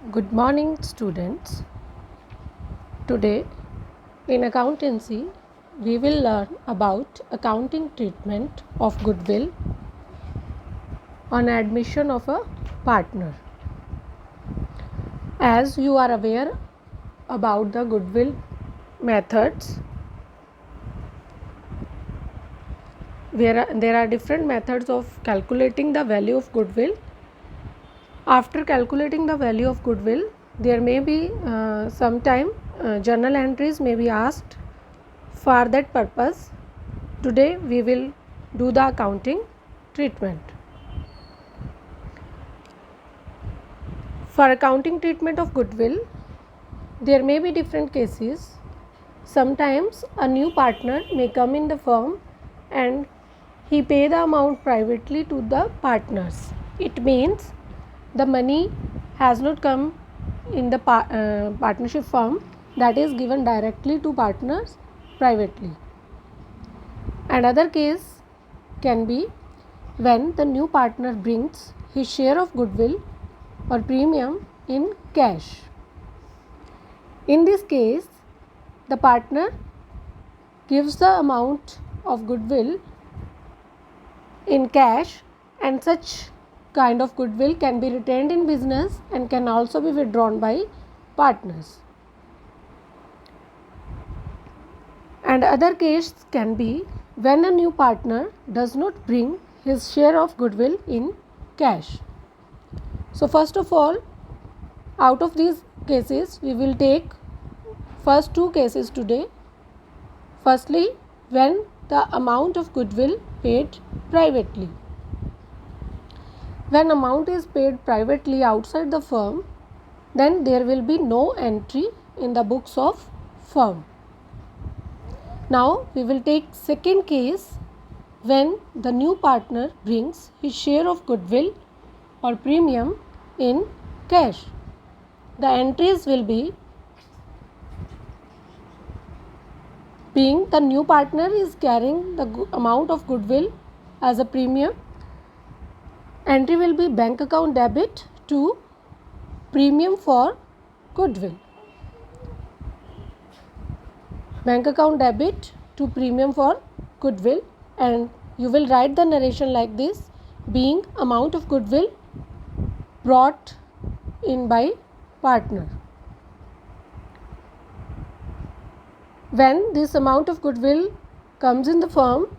Good morning, students. Today, in accountancy, we will learn about accounting treatment of goodwill on admission of a partner. As you are aware about the goodwill methods, there are different methods of calculating the value of goodwill. After calculating the value of goodwill, there may be sometime journal entries may be asked. For that purpose, today we will do the accounting treatment. For accounting treatment of goodwill, there may be different cases. Sometimes a new partner may come in the firm and he pay the amount privately to the partners. It means the money has not come in the partnership firm, that is given directly to partners privately. Another case can be when the new partner brings his share of goodwill or premium in cash. In this case, the partner gives the amount of goodwill in cash, and such kind of goodwill can be retained in business and can also be withdrawn by partners. And other case can be when a new partner does not bring his share of goodwill in cash. So first of all, out of these cases, we will take first two cases today. Firstly, when the amount of goodwill paid privately. When amount is paid privately outside the firm, then there will be no entry in the books of firm. Now we will take second case when the new partner brings his share of goodwill or premium in cash. The entries will be being the new partner is carrying the amount of goodwill as a premium. Entry will be bank account debit to premium for goodwill. Bank account debit to premium for goodwill, and you will write the narration like this: being amount of goodwill brought in by partner. When this amount of goodwill comes in the firm,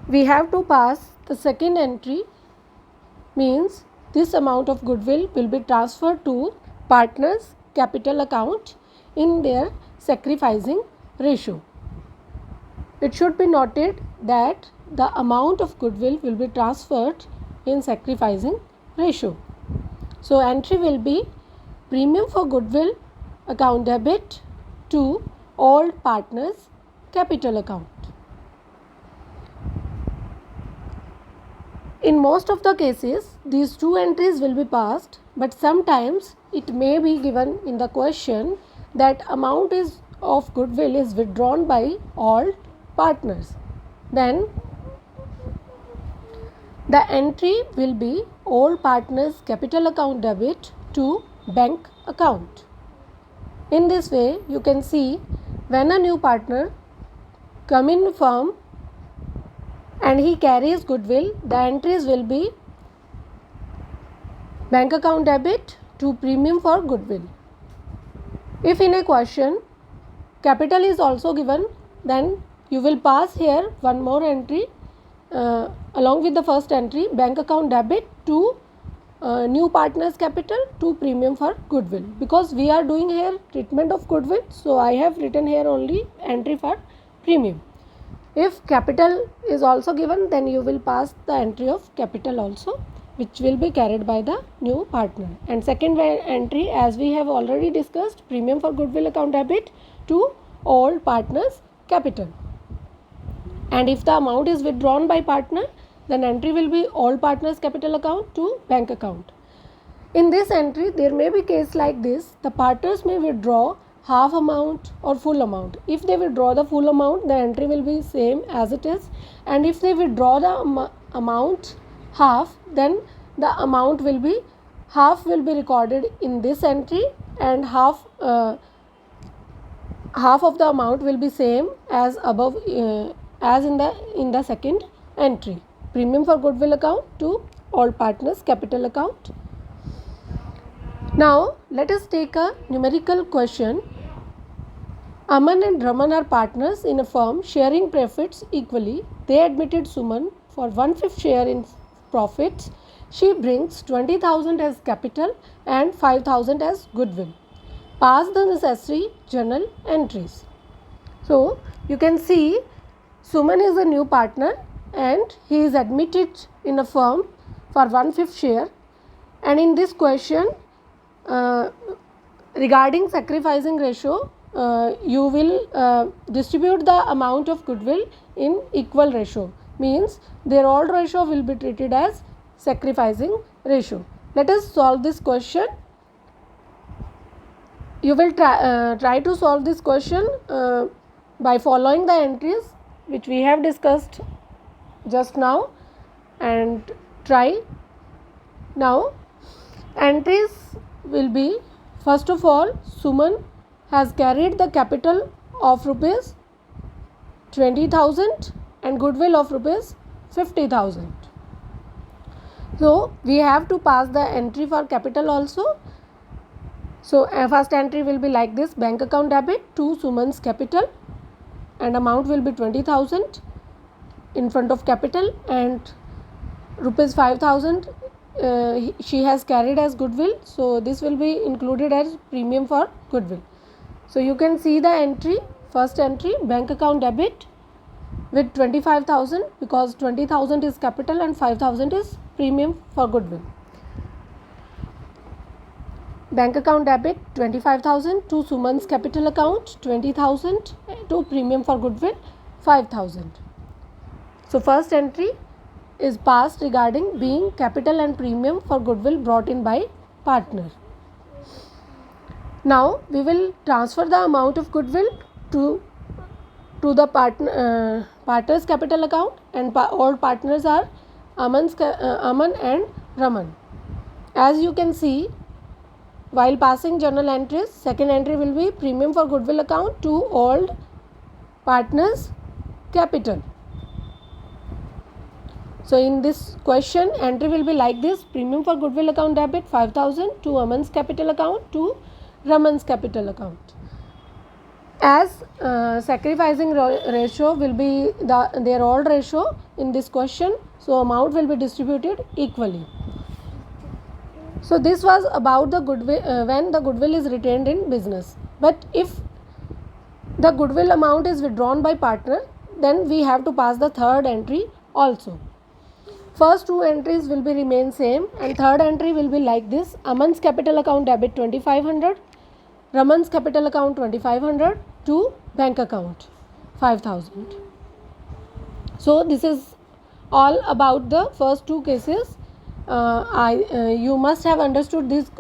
we have to pass the second entry, means this amount of goodwill will be transferred to partners' capital account in their sacrificing ratio. It should be noted that the amount of goodwill will be transferred in sacrificing ratio. So entry will be premium for goodwill account debit to old partners capital account. In most of the cases, these two entries will be passed, but sometimes it may be given in the question that amount of goodwill is withdrawn by all partners. Then the entry will be all partners capital account debit to bank account. In this way, you can see when a new partner come in firm and he carries goodwill, the entries will be bank account debit to premium for goodwill. If in a question capital is also given, then you will pass here one more entry along with the first entry, bank account debit to new partners capital to premium for goodwill. Because we are doing here treatment of goodwill, so I have written here only entry for premium. If capital is also given, then you will pass the entry of capital also, which will be carried by the new partner. And second entry, as we have already discussed, premium for goodwill account debit to all partners capital. And if the amount is withdrawn by partner, then entry will be all partners capital account to bank account. In this entry, there may be case like this: the partners may withdraw half amount or full amount. If they withdraw the full amount, the entry will be same as it is, and if they withdraw the amount half, then the amount will be half will be recorded in this entry and half of the amount will be same as above, as in the second entry. Premium for goodwill account to all partners capital account. Now let us take a numerical question. Aman and Raman are partners in a firm sharing profits equally. They admitted Suman for 1/5 share in profits. She brings 20,000 as capital and 5,000 as goodwill. Pass the necessary journal entries. So you can see Suman is a new partner and he is admitted in a firm for 1/5 share, and in this question regarding sacrificing ratio, you will distribute the amount of goodwill in equal ratio, means their old ratio will be treated as sacrificing ratio. Let us solve this question. You will try to solve this question by following the entries which we have discussed just now, and try. Now entries will be, first of all, Suman has carried the capital of rupees 20,000 and goodwill of rupees 50,000. So we have to pass the entry for capital also. So first entry will be like this: bank account debit to Suman's capital, and amount will be 20,000 in front of capital, and rupees 5,000 she has carried as goodwill, so this will be included as premium for goodwill. So you can see the entry, first entry, bank account debit with 25,000, because 20,000 is capital and 5,000 is premium for goodwill. Bank account debit 25,000 to Suman's capital account, 20,000 to premium for goodwill 5,000. So first entry is passed regarding being capital and premium for goodwill brought in by partner. Now we will transfer the amount of goodwill to the partner's capital account, and all partners are Aman and Raman. As you can see, while passing journal entries, second entry will be premium for goodwill account to all partners capital. So in this question, entry will be like this: premium for goodwill account debit 5,000 to Aman's capital account to Raman's capital account. As sacrificing ratio will be their old ratio in this question, so amount will be distributed equally. So this was about the goodwill, when the goodwill is retained in business. But if the goodwill amount is withdrawn by partner, then we have to pass the third entry also. First two entries will be remain same, and third entry will be like this: Aman's capital account debit 2,500, Raman's capital account 2,500 to bank account 5,000. So this is all about the first two cases. You must have understood these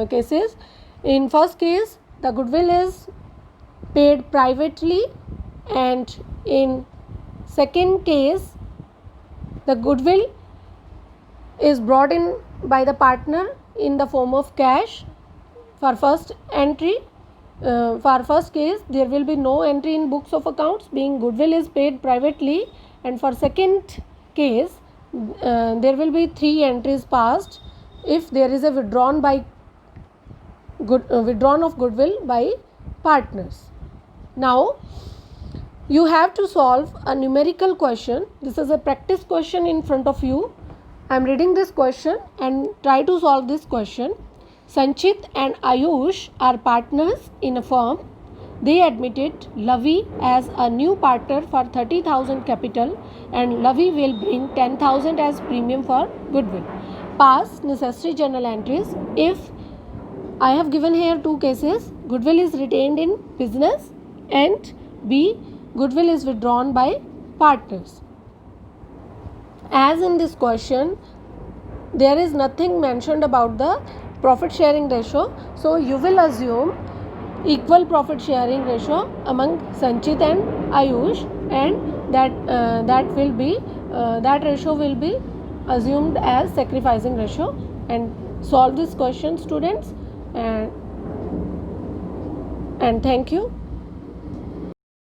cases. In first case, the goodwill is paid privately, and in second case, the goodwill is brought in by the partner in the form of cash. For first entry, for first case, there will be no entry in books of accounts, being goodwill is paid privately, and for second case, there will be 3 entries passed if there is a withdrawn of goodwill by partners. Now you have to solve a numerical question. This is a practice question in front of you. I am reading this question and try to solve this question. Sanchit and Ayush are partners in a firm. They admitted Lavi as a new partner for 30,000 capital, and Lavi will bring 10,000 as premium for goodwill. Pass necessary journal entries. If I have given here two cases, goodwill is retained in business, and B, goodwill is withdrawn by partners. As in this question, there is nothing mentioned about the profit sharing ratio, so you will assume equal profit sharing ratio among Sanchit and Ayush, and that ratio will be assumed as sacrificing ratio, and solve this question, students, and thank you.